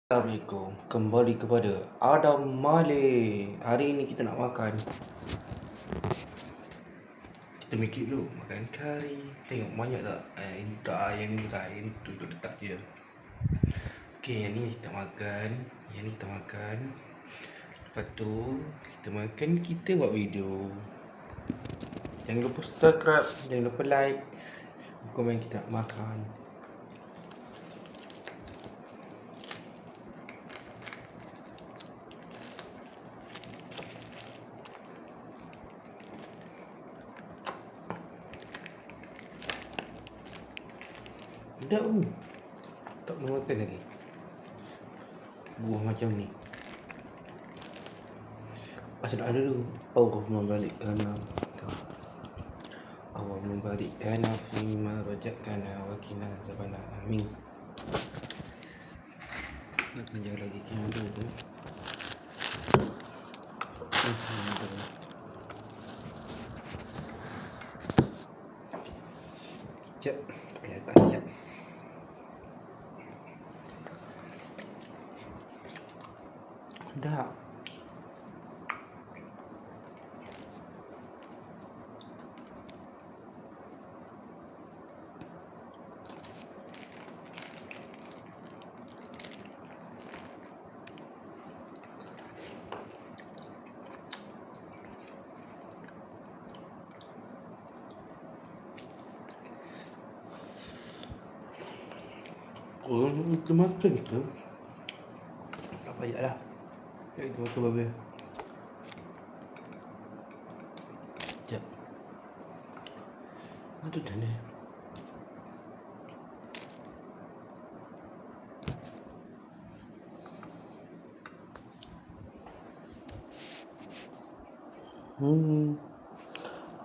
Assalamualaikum, kembali kepada Adam Malik. Hari ini kita nak makan. Kita mikir dulu, makan kari. Tengok banyak tak? Ini tak, yang ni tak, yang tu letak je. Okey, yang ni kita makan. Yang ni kita makan. Lepas tu, kita makan, kita buat video. Jangan lupa subscribe, jangan lupa like, komen kita nak makan. Dah tak mau makan lagi. Buah macam ni. Asal ada dulu. Allah membalikkan Allah membalikkan fima rajakana wa kina zabana. Amin. Nak kena jaga lagi kamera tu. Sekejap. Payah tak sekejap. Dah. Orang kita makan ke? Tak payahlah. Kita makan babi. Sekejap. Aduh dah ni.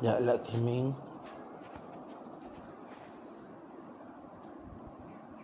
Ya lah Kiming.